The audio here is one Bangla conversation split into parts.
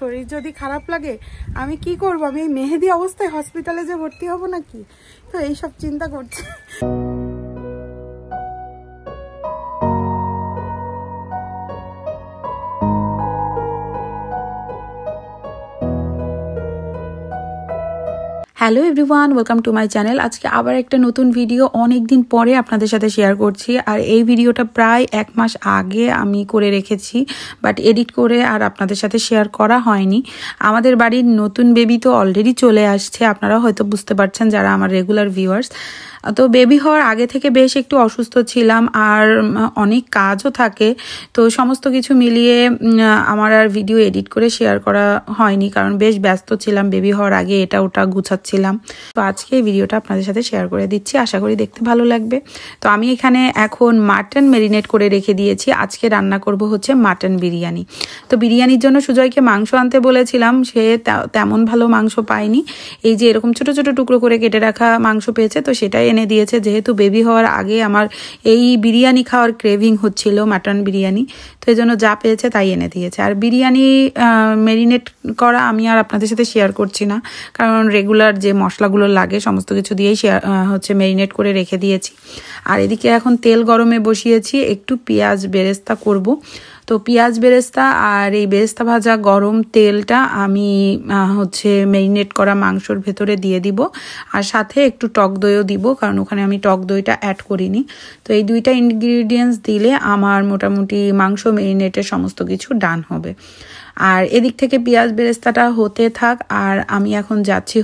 শরীর যদি খারাপ লাগে আমি কি করব? আমি এই মেহেদি অবস্থায় হসপিটালে যে ভর্তি হব নাকি? তো এই সব চিন্তা করছি। Hello everyone, welcome to my channel. আজকে আবার একটা নতুন ভিডিও অনেক দিন পরে আপনাদের সাথে শেয়ার করছি। আর এই ভিডিওটা প্রায় 1 মাস আগে আমি করে রেখেছি, বাট এডিট করে আর আপনাদের সাথে শেয়ার করা হয়নি। আমাদের বাড়ির নতুন বেবি তো অলরেডি চলে আসছে, আপনারা হয়তো বুঝতে পারছেন যারা আমার রেগুলার ভিউয়ার্স। তো বেবি হওয়ার আগে থেকে বেশ একটু অসুস্থ ছিলাম, আর অনেক কাজও থাকে, তো সমস্ত কিছু মিলিয়ে আমার আর ভিডিও এডিট করে শেয়ার করা হয়নি, কারণ বেশ ব্যস্ত ছিলাম বেবি হওয়ার আগে, এটা ওটা গুছাচ্ছিলাম। তো আজকে এই ভিডিওটা আপনাদের সাথে শেয়ার করে দিচ্ছি, আশা করি দেখতে ভালো লাগবে। তো আমি এখানে এখন মাটন ম্যারিনেট করে রেখে দিয়েছি। আজকে রান্না করব হচ্ছে মাটন বিরিয়ানি। তো বিরিয়ানির জন্য সুজয়কে মাংস আনতে বলেছিলাম, সে তেমন ভালো মাংস পায়নি। এই যে এরকম ছোট ছোট টুকরো করে কেটে রাখা মাংস পেয়েছে, তো সেটাই এনে দিয়েছে। যেহেতু বেবি হওয়ার আগে আমার এই বিরিয়ানি খাওয়ার ক্রেভিং হচ্ছিল, মাটন বিরিয়ানি, তো এই জন্য যা পেয়েছে তাই এনে দিয়েছে। আর বিরিয়ানি ম্যারিনেট করা আমি আর আপনাদের সাথে শেয়ার করছি না, কারণ রেগুলার যে মশলাগুলো লাগে সমস্ত কিছু দিয়েই ম্যারিনেট করে রেখে দিয়েছি। আর এদিকে এখন তেল গরমে বসিয়েছি, একটু পেঁয়াজ বেরেস্তা করব। তো পেঁয়াজ বেরেস্তা আর এই বেরেস্তা ভাজা গরম তেলটা আমি ম্যারিনেট করা মাংসর ভেতরে দিয়ে দিব, আর সাথে একটু টক দইও দিব, কারণ ওখানে আমি টক দইটা অ্যাড করিনি। তো এই দুইটা ইনগ্রিডিয়েন্টস দিলে আমার মোটামুটি মাংস ম্যারিনেটের সমস্ত কিছু ডান হবে। আর এদিক থেকে পেঁয়াজ বেরেস্তাটা হতে থাক, আর আমি এখন যাচ্ছি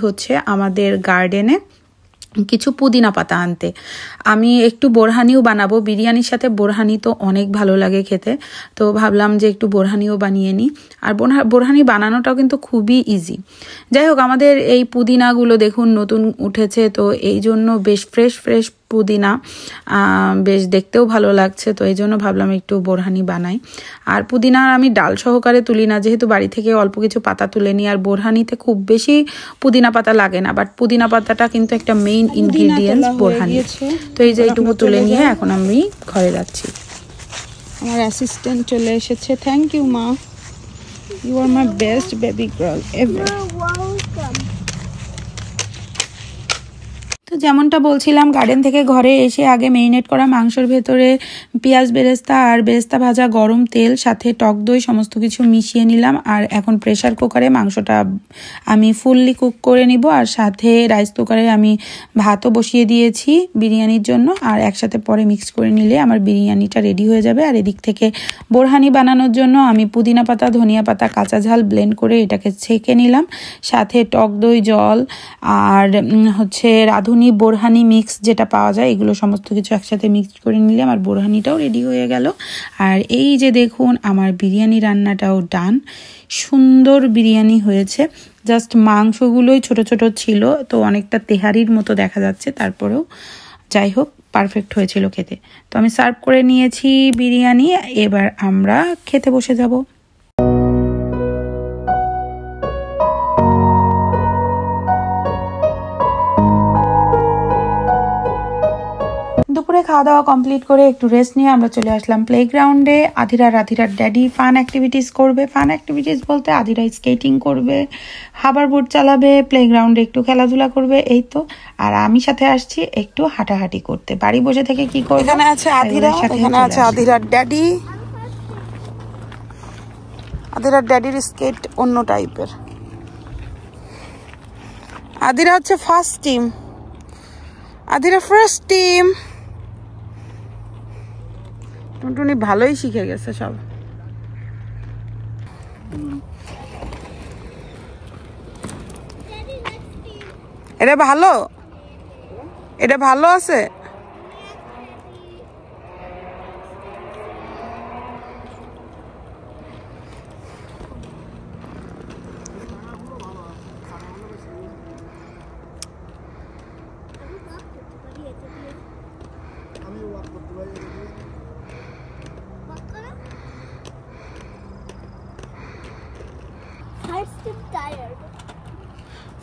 আমাদের গার্ডেনে কিছু পুদিনা পাতা আনতে। আমি একটু বোরহানিও বানাবো, বিরিয়ানির সাথে বোরহানি তো অনেক ভালো লাগে খেতে, তো ভাবলাম যে একটু বোরহানিও বানিয়ে নিই। আর বোরহানি বানানোটাও কিন্তু খুবই ইজি। যাই হোক, আমাদের এই পুদিনাগুলো দেখুন নতুন উঠেছে, তো এই জন্য বেশ ফ্রেশ ফ্রেশ পুদিনা, বেশ দেখতেও ভালো লাগছে, তো এই জন্য ভাবলাম একটু বোরহানি বানাই। আর পুদিনা আমি ডাল সহকারে তুলি না, যেহেতু বাড়ি থেকে অল্প কিছু পাতা তুলে নিই। আর বোরহানিতে খুব বেশি পুদিনা পাতা লাগে না, বাট পুদিনা পাতাটা কিন্তু একটা মেইন ইনগ্রিডিয়েন্টস বোরহানি। তো এই যে এইটুকু তুলে নিয়ে এখন আমি ঘরে যাচ্ছি। আমার অ্যাসিস্ট্যান্ট চলে এসেছে। থ্যাংক ইউ মা, you are my best baby girl ever. তো যেমনটা বলছিলাম, গার্ডেন থেকে ঘরে এসে আগে ম্যারিনেট করা মাংসের ভেতরে পেঁয়াজ বেরেস্তা আর বেরেস্তা ভাজা গরম তেল সাথে টক দই সমস্ত কিছু মিশিয়ে নিলাম। আর এখন প্রেসার কুকারে মাংসটা আমি ফুললি কুক করে নিব, আর সাথে রাইস কুকারে আমি ভাতও বসিয়ে দিয়েছি বিরিয়ানির জন্য, আর একসাথে পরে মিক্স করে নিলে আমার বিরিয়ানিটা রেডি হয়ে যাবে। আর এদিক থেকে বোরহানি বানানোর জন্য আমি পুদিনা পাতা, ধনিয়া পাতা, কাঁচা ঝাল ব্লেন্ড করে এটাকে ছেঁকে নিলাম, সাথে টক দই, জল আর রাঁধুনি বোরহানি মিক্স যেটা পাওয়া যায়, এগুলো সমস্ত কিছু একসাথে মিক্স করে নিলে আমার বোরহানিটাও রেডি হয়ে গেল। আর এই যে দেখুন আমার বিরিয়ানি রান্নাটাও ডান, সুন্দর বিরিয়ানি হয়েছে। জাস্ট মাংসগুলোই ছোট ছোট ছিল, তো অনেকটা তেহারির মতো দেখা যাচ্ছে, তারপরেও যাই হোক পারফেক্ট হয়েছিল খেতে। তো আমি সার্ভ করে নিয়েছি বিরিয়ানি, এবার আমরা খেতে বসে যাব। দুপুরে খাওয়া দাওয়া কমপ্লিট করে একটু রেস্ট নিয়ে আমরা চলে আসলাম প্লেগ্রাউন্ডে। আধিরার ড্যাডি ফান অ্যাক্টিভিটিস করবে। ফান অ্যাক্টিভিটিস বলতে আধিরা স্কেটিং করবে, হাবার বোট চালাবে, প্লেগ্রাউন্ডে একটু খেলাধুলা করবে, এই তো। আর আমি সাথে আসছি একটু হাঁটাহাঁটি করতে। বাড়ি বসে থেকে কি করব? এখানে আছে আধিরা, এখানে আছে আধিরার ড্যাডি। আধিরার ড্যাডির স্কেট অন্য টাইপের। Adhira first team, Adhira first team. টুনটুনি ভালোই শিখে গেছে সব। এটা ভালো, এটা ভালো আছে।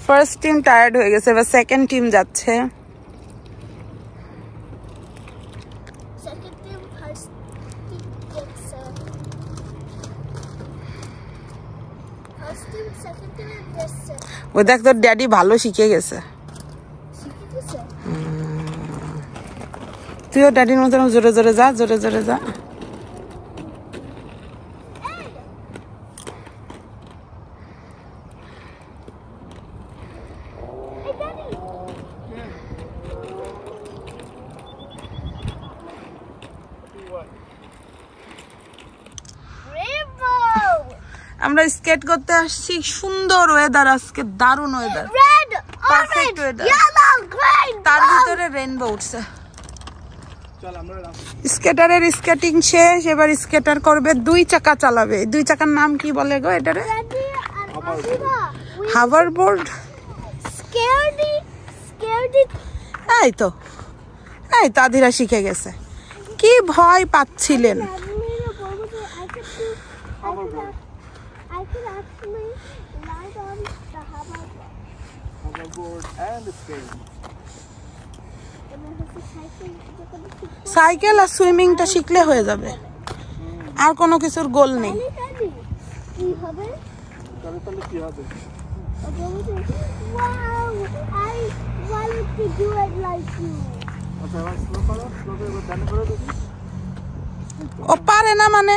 ফার্স্ট টিম টায়ার্ড হয়ে গেছে, এবার সেকেন্ড টিম যাচ্ছে। ওই দেখ তোর ড্যাডি ভালো শিখে গেছে। তুইও ড্যাডির মতন জোরে জোরে যা, জোরে জোরে যা। আমরা স্কেট করতে আসছি, সুন্দর ওয়েদার আজকে, দারুণ ওয়েদার, পারফেক্ট ওয়েদার, তার ভিতরে রেইনবো উঠছে। স্কেটারের স্কেটিং শেষ, এবার স্কেটার করবে, 2 চাকা চালাবে। 2 চাকার নাম কি বলে গো এটারে? হাভারবোর্ড। এই তো আধিরা শিখে গেছে। কি ভয় পাচ্ছিলেন? সাইকেল আর সুইমিংটা শিখলে হয়ে যাবে, আর কোনো কিছুর গোল নেই। ও পারে না মানে,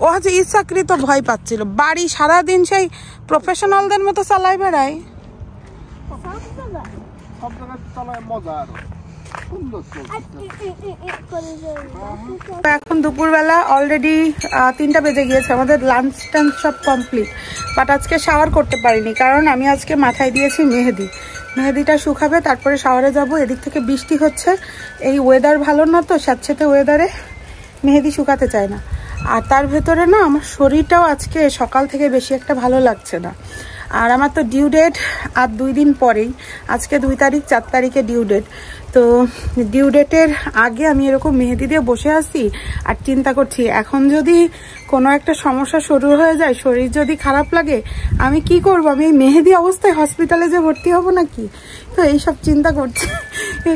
ও হচ্ছে ইচ্ছাকৃত ভয় পাচ্ছিল। বাড়ি সারাদিন সেই প্রফেশনালদের মতো চালাই বেড়ায়। এখন দুপুরবেলা অলরেডি 3টা বেজে গিয়েছে, আমাদের লাঞ্চ টাঞ্চ সব কমপ্লিট। বাট আজকে শাওয়ার করতে পারিনি, কারণ আমি আজকে মাথায় দিয়েছি মেহেদিটা শুকাবে, তারপরে শাওয়ারে যাব। এদিক থেকে বৃষ্টি হচ্ছে, এই ওয়েদার ভালো না তো, স্যাঁতস্যাঁতে ওয়েদারে মেহেদি শুকাতে চায় না। আর তার ভেতরে না আমার শরীরটাও আজকে সকাল থেকে বেশি একটা ভালো লাগছে না। আর আমার তো ডিউ ডেট আর 2 দিন পরেই, আজকে 2 তারিখ, 4 তারিখে ডিউ ডেট। তো ডিউ ডেটের আগে আমি এরকম মেহেদি দিয়ে বসে আছি আর চিন্তা করছি, এখন যদি কোনো একটা সমস্যা শুরু হয়ে যায়, শরীর যদি খারাপ লাগে, আমি কি করব? আমি এই মেহেদি অবস্থায় হসপিটালে যে ভর্তি হব নাকি? তো এইসব চিন্তা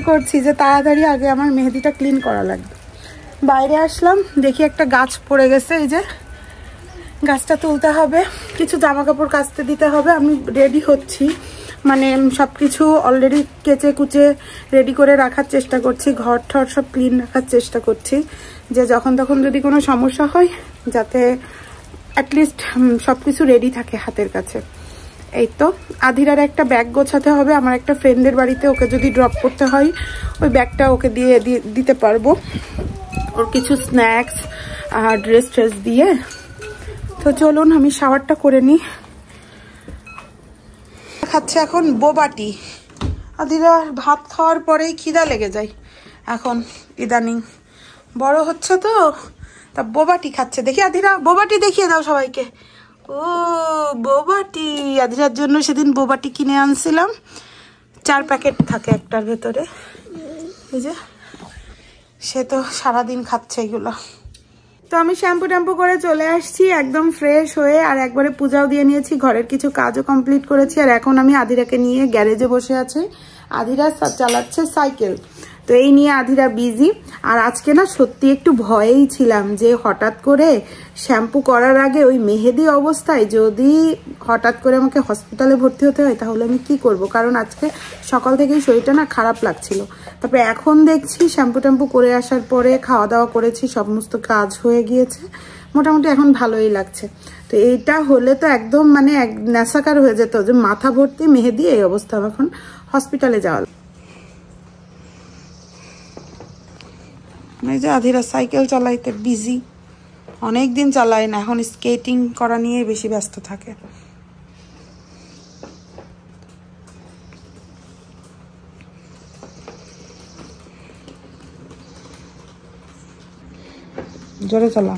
করছি যে তাড়াতাড়ি আগে আমার মেহেদিটা ক্লিন করা লাগবে। বাইরে আসলাম, দেখি একটা গাছ পড়ে গেছে, এই যে গাছটা তুলতে হবে, কিছু জামা কাপড় কাচতে দিতে হবে। আমি রেডি হচ্ছি, মানে সব কিছু অলরেডি কেচে কুচে রেডি করে রাখার চেষ্টা করছি, ঘর ঠর সব ক্লিন রাখার চেষ্টা করছি, যে যখন তখন যদি কোনো সমস্যা হয় যাতে অ্যাটলিস্ট সব কিছু রেডি থাকে হাতের কাছে। এই তো আধিরার একটা ব্যাগ গোছাতে হবে, আমার একটা ফ্রেন্ডের বাড়িতে, ওকে যদি ড্রপ করতে হয় ওই ব্যাগটা ওকে দিতে পারবো, ওর কিছু স্ন্যাক্স আর ড্রেস দিয়ে। তো চলুন আমি শাওয়ারটা করে নিই। খাচ্ছে এখন বোবাটি। আধিরা ভাত খাওয়ার পরেই খিদা লেগে যায় এখন, ইদানিং বড় হচ্ছে তো, তা বোবাটি খাচ্ছে। দেখি আধিরা, বোবাটি দেখিয়ে দাও সবাইকে। ও বোবাটি, আধিরার জন্য সেদিন বোবাটি কিনে আনছিলাম, 4 প্যাকেট থাকে একটার ভেতরে। এই যে সে তো সারাদিন খাচ্ছে এগুলো। তো আমি শ্যাম্পু ট্যাম্পু করে চলে আসছি একদম ফ্রেশ হয়ে, আর একবারে পূজাও দিয়ে নিয়েছি, ঘরের কিছু কাজও কমপ্লিট করেছি। আর এখন আমি আধিরাকে নিয়ে গ্যারেজে বসে আছি, আধিরা চালাচ্ছে সাইকেল। তো এই নিয়ে আধিরা বিজি। আর আজকে না সত্যি একটু ভয়েই ছিলাম যে হঠাৎ করে শ্যাম্পু করার আগে ওই মেহেদি অবস্থায় যদি হঠাৎ করে আমাকে হসপিটালে ভর্তি হতে হয় তাহলে আমি কি করব, কারণ আজকে সকাল থেকেই শরীরটা না খারাপ লাগছিল। তারপরে এখন দেখছি শ্যাম্পু ট্যাম্পু করে আসার পরে খাওয়া দাওয়া করেছি, সমস্ত কাজ হয়ে গিয়েছে, মোটামুটি এখন ভালোই লাগছে। তো এইটা হলে তো একদম মানে নেশাকার হয়ে যেত যে মাথা ভর্তি মেহেদি, এই অবস্থা, এখন হসপিটালে যাওয়া। এই যে আধিরা সাইকেল চালাইতে বিজি, অনেকদিন চালায় না, এখন স্কেটিং করা নিয়ে বেশি ব্যস্ত থাকে। জোরে চালা।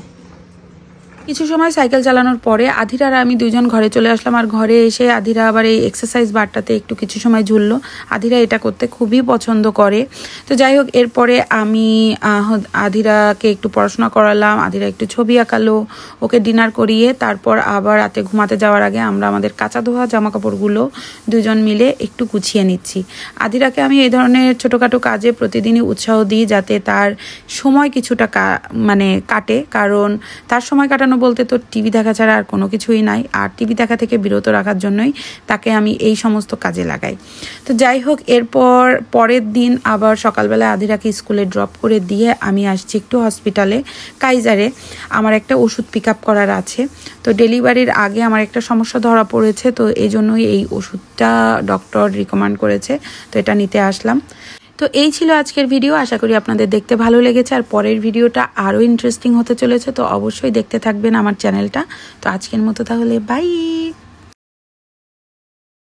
কিছু সময় সাইকেল চালানোর পরে আধিরা আর আমি 2জন ঘরে চলে আসলাম। আর ঘরে এসে আধিরা আবার এই এক্সারসাইজ বারটাতে একটু কিছু সময় ঝুললো। আধিরা এটা করতে খুবই পছন্দ করে। তো যাই হোক, এরপরে আমি আধিরাকে একটু পড়াশোনা করালাম, আধিরা একটু ছবি আঁকালো, ওকে ডিনার করিয়ে তারপর আবার রাতে ঘুমাতে যাওয়ার আগে আমরা আমাদের কাঁচা ধোয়া জামা কাপড়গুলো 2জন মিলে একটু গুছিয়ে নিচ্ছি। আধিরাকে আমি এই ধরনের ছোটোখাটো কাজে প্রতিদিনই উৎসাহ দিই, যাতে তার সময় কিছুটা মানে কাটে, কারণ তার সময় কাটানো বলতে তো টিভি দেখা ছাড়া আর কোনো কিছুই নাই, আর টিভি দেখা থেকে বিরত রাখার জন্যই তাকে আমি এই সমস্ত কাজে লাগাই। তো যাই হোক, এরপর পরের দিন আবার সকালবেলা আদিরাকে স্কুলে ড্রপ করে দিয়ে আমি আসছি একটু হসপিটালে কাইজারে। আমার একটা ওষুধ পিক আপ করার আছে। তো ডেলিভারির আগে আমার একটা সমস্যা ধরা পড়েছে, তো এই জন্যই এই ওষুধটা ডক্টর রিকমেন্ড করেছে, তো এটা নিতে আসলাম। তো এই ছিল আজকের ভিডিও, আশা করি আপনাদের দেখতে ভালো লেগেছে। আর পরের ভিডিওটা আরও ইন্টারেস্টিং হতে চলেছে, তো অবশ্যই দেখতে থাকবেন আমার চ্যানেলটা। তো আজকের মতো তাহলে বাই।